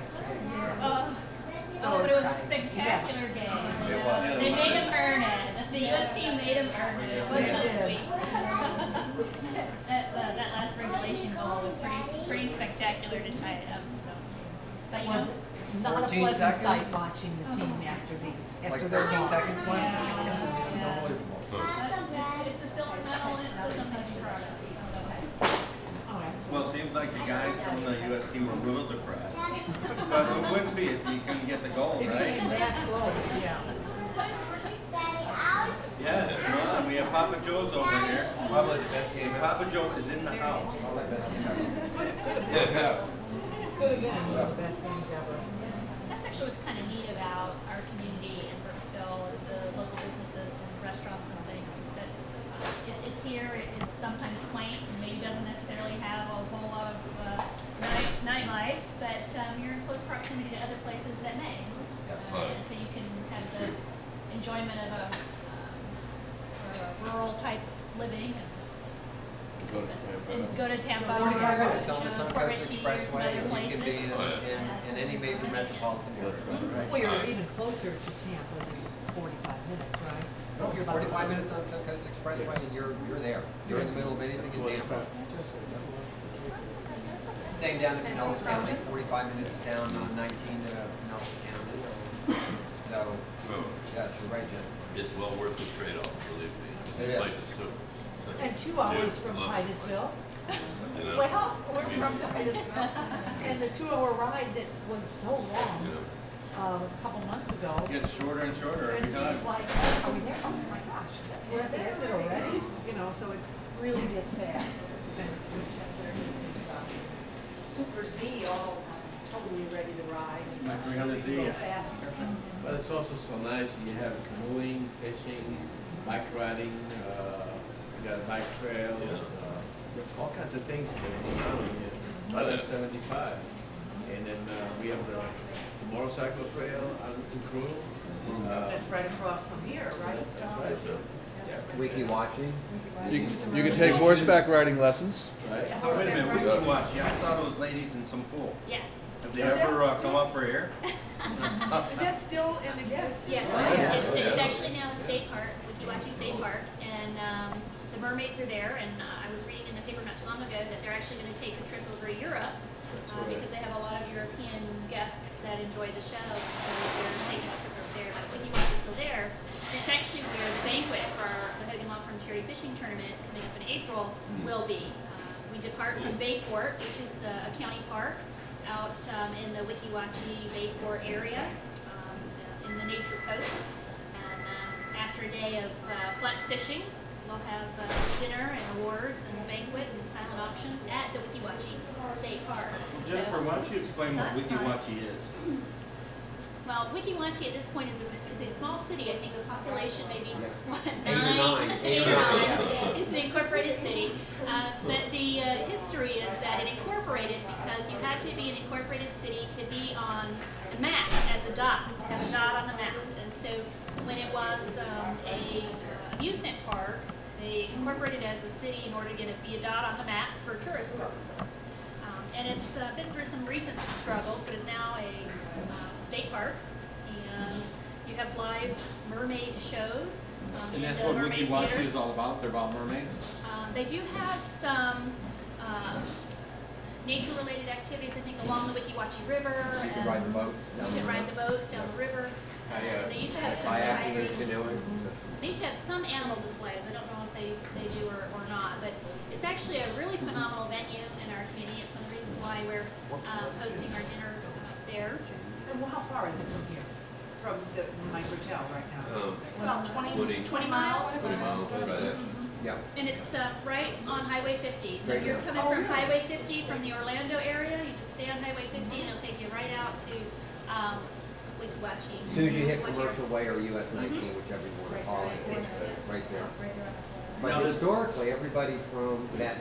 yesterday. Oh, but it was a spectacular game. They made him earn it. The U.S. team made him earn it. It wasn't a sweep. That last regulation goal was pretty spectacular to tie it up. So, but it was not a pleasant sight watching the team after their 14 loss. seconds left. Yeah. It's a silver medal and it's still something to be proud of. Well, it seems like the guys from the U.S. team were a little depressed. But it wouldn't be if you couldn't get the goal, If you right? came that close, yeah. Yes, come on. We have Papa Joe's over here. Probably the best game ever. Papa Joe is in the house. Probably the best game ever. Could have been one of the best games ever. That's actually what's kind of neat about our community in Brooksville, the local businesses and restaurants and things, is that it's here, it's sometimes quaint, and maybe doesn't necessarily have a whole lot of nightlife, but you're in close proximity to other places that may. And so you can have the enjoyment of a rural type living. And go to Tampa. 45 minutes on the you know, Suncoast Port Richey or some Expressway, other and you places. can be in any major metropolitan area. Well, you're even closer to Tampa than 45 minutes, right? No, you're 45 minutes on Suncoast Expressway, and you're there. You're in the middle of anything in Tampa. Same down to Pinellas County, 45 minutes down on 19 to Pinellas County. So, yes, you're right, Jim. It's well worth the trade-off, believe me. It is. Like it's such a And 2 hours from love. Titusville. You know? Well, we're from Titusville. And the 2-hour ride that was so long, a couple months ago. It gets shorter and shorter every It's just time. like, are we there? Oh my gosh, we're at the exit already? You know, so it really gets fast. Super Z, all totally ready to ride. My 300Z. Go faster. But it's also so nice. You have canoeing, fishing, bike riding. You got bike trails, all kinds of things that are on here. 75, and then we have the motorcycle trail in Crew. That's right across from here, right? That's right. Yeah. Wiki-watching. You can take horseback riding lessons. Right. Wait a minute, we can watch. Yeah, I saw those ladies in some pool. Yes. Have they ever come up for air? Is that still in existence? Yes. It's actually now a state park, Wikiwachi State Park, and the mermaids are there. And I was reading in the paper not too long ago that they're actually going to take a trip over to Europe because they have a lot of European guests that enjoy the show. So they're taking a trip over there. But Wikiwachi is still there. And it's actually where the banquet for the Hogan Law Firm Charity Fishing Tournament coming up in April will be. We depart from Bayport, which is a county park out in the Wikiwachi Bayport area in the Nature Coast. And after a day of flats fishing, we'll have dinner and awards and banquet and silent auction at the Wikiwachi State Park. Jennifer, why don't you explain what Wikiwachi is? Well, Wikiwachi at this point is a small city. I think the population maybe Eight or nine. It's an incorporated city. But the history is that it incorporated because you had to be an incorporated city to be on the map as a dot, to have a dot on the map. And so when it was a amusement park, they incorporated as a city in order to be a dot on the map for tourist purposes. And it's been through some recent struggles, but is now a state park. And you have live mermaid shows. And that's what Wikiwachi is all about? They're about mermaids? They do have some nature-related activities, I think, along the Wikiwachi River. You can ride the boat. You can ride the boats down the river. They used to have some Kayaking and canoeing. They used to have some animal displays. I don't know if they do or not, but it's actually a really phenomenal venue in our community. It's one of the reasons why we're hosting our dinner there. And how far is it from here? From the Microtel right now? About 20 miles. 20 miles, right? Yeah. And it's right on Highway 50. So if you're coming from Highway 50 from the Orlando area, you just stay on Highway 50 and it'll take you right out to Wikiwachi. As soon as you hit Commercial Way or US 19, whichever you want to call it, it's right there. But historically, everybody from that,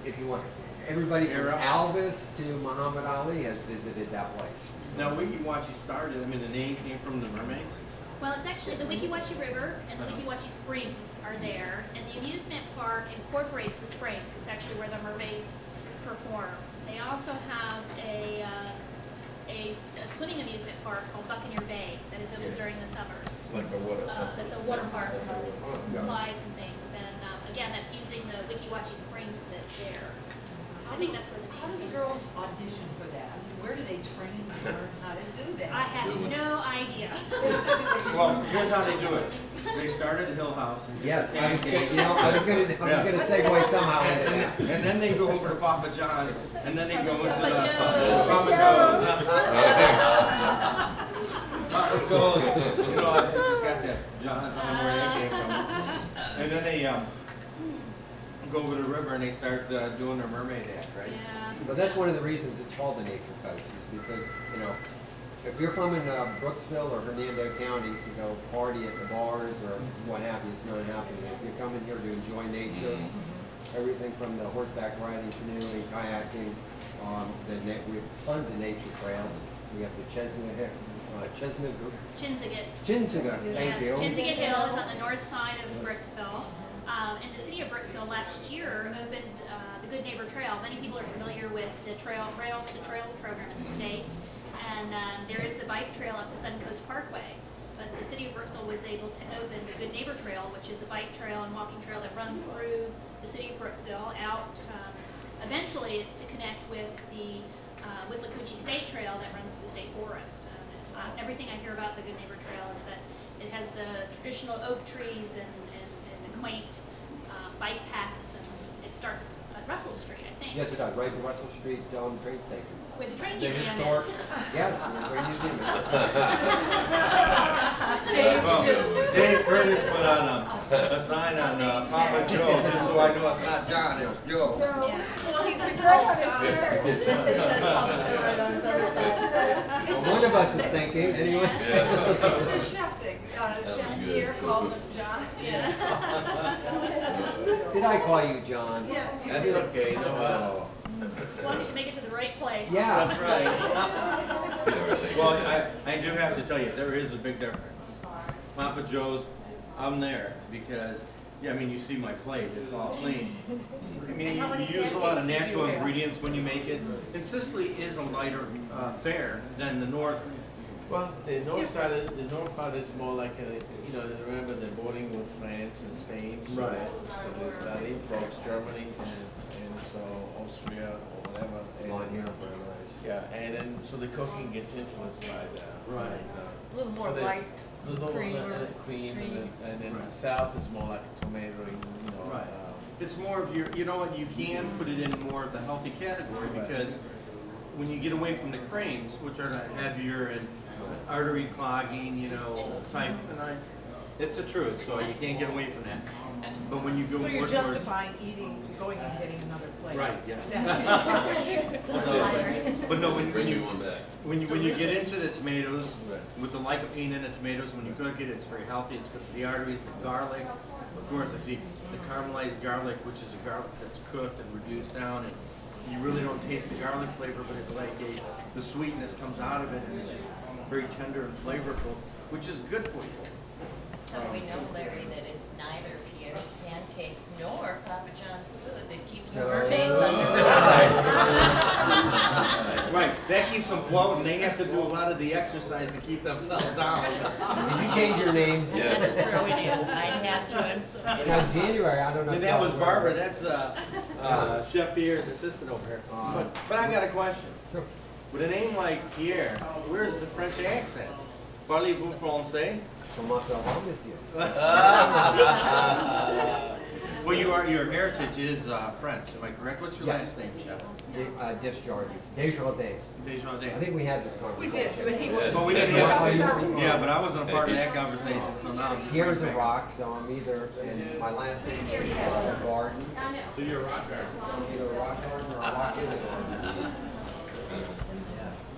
if you want, everybody from Elvis to Muhammad Ali has visited that place. Now, Wikiwachi started, I mean, the name came from the mermaids? Well, it's actually the Wikiwachi River and the Wikiwachi Springs are there, and the amusement park incorporates the springs. It's actually where the mermaids perform. They also have a park called Buccaneer Bay that is open during the summers. Like a water. It's a water park, That's a water park. slides and things, and again, that's using the Wiki Wachi Springs that's there. So I think that's where the How do name. the girls audition for that? I mean, where do they train to learn how to do that? I have no idea. Well, here's how they do it. They start at Hill House. And Yes, I was, Pancake. you know, I was gonna segue somehow into that. And then they go over to Papa John's, and then they go into the Papa Papa Joe's. You know, I just got that John's, I don't know where that came from. And then they go over the river and they start doing their mermaid act, right? Yeah. But that's one of the reasons it's called the Nature Coast, is because, you know, if you're coming to Brooksville or Hernando County to go party at the bars or what have you, it's not happening. If you're coming here to enjoy nature, everything from the horseback riding, canoeing, kayaking, we have tons of nature trails. We have the Chinziga, thank you. Chinziga Hill is on the north side of Brooksville. And the city of Brooksville last year opened the Good Neighbor Trail. Many people are familiar with the Rails to Trails program in the state. And there is the bike trail up the Suncoast Parkway. But the city of Brooksville was able to open the Good Neighbor Trail, which is a bike trail and walking trail that runs through the city of Brooksville out. Eventually, it's to connect with the Withlacoochee State Trail that runs through the state forest. Everything I hear about the Good Neighbor Trail is that it has the traditional oak trees and the quaint bike paths, and it starts at Russell Street, I think. Yes, it does, right to Russell Street, train station. Where the train The museum historic- is. Yes, the train museum is. Well, Dave Curtis put on a sign on Papa Joe, just so I know it's not John, it's Joe. Yeah. Well, he's been called John. One of us is thinking, anyway. It's a chef thing, Chef good. Deere called him John. Yeah. Did I call you John? Yeah. That's okay, you know what? Oh. As long as you make it to the right place. Yeah. That's right. Yeah, really. Well, I do have to tell you, there is a big difference. Papa Joe's, I'm there because, yeah, I mean, you see my plate, it's all clean. I mean, And how many you use a lot of pancakes do you natural have? ingredients when you make it. And Sicily is a lighter fare than the north. Well, the north part is more like you know, remember the bordering with France and Spain, so, Right. so there's that influx, Germany and so Austria or whatever. And, Line here, very nice. yeah, and then so the cooking gets influenced by the Right. A little more so they- light. little cream more or cream, cream. and then Right. the south is more like a tomato, you know. Right. It's more of your, you know what, you can put it in more of the healthy category Right. because when you get away from the creams, which are the heavier and artery clogging, you know, type, and it's the truth, so you can't get away from that. But when you go So more you're towards. justifying going and getting another plate. Right, yes. Yeah. But no, when Bring me you, one back. when you get into the tomatoes, Right. with the lycopene in the tomatoes, when you cook it, it's very healthy, it's good for the arteries, the garlic. Of course, I see the caramelized garlic, which is a garlic that's cooked and reduced down, and you really don't taste the garlic flavor, but it's like the sweetness comes out of it, and it's just very tender and flavorful, which is good for you. So we know, Larry, that it's neither Pierre's Pancakes nor Papa John's food that keeps the mermaids underwater. Right, that keeps them floating, they have to do a lot of the exercise to keep themselves down. Did you change your name? Yeah. Throw it in. I'd have to. Now, January, I don't know. And if that y'all was remember. Barbara, that's Chef Pierre's assistant over here. But I got a question. Sure. With a name like Pierre, where's the French accent? Parlez-vous français? Comment ça va, monsieur? Well, your heritage is French, am I correct? What's your Yes. last name, Chef? Discharges. Desjardins. I Desjardins. think we had this We conversation. did, but he was. But we didn't Oh, have, you weren't- yeah, but I wasn't a part of that conversation, so now I'm just Pierre's a bringing it back. rock, so I'm either, and my last name is Garden. So you're a rock garden. Either a rock garden or a rock in the garden.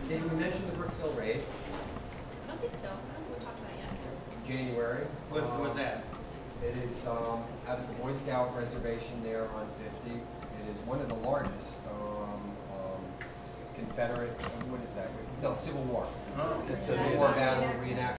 Did we mention the Brooksville raid? I don't think so. I don't think we talked about it yet. January. What's that? It is out at the Boy Scout reservation there on 50. It is one of the largest Confederate, what is that? No, Civil War. Oh. Civil War battle reenactment.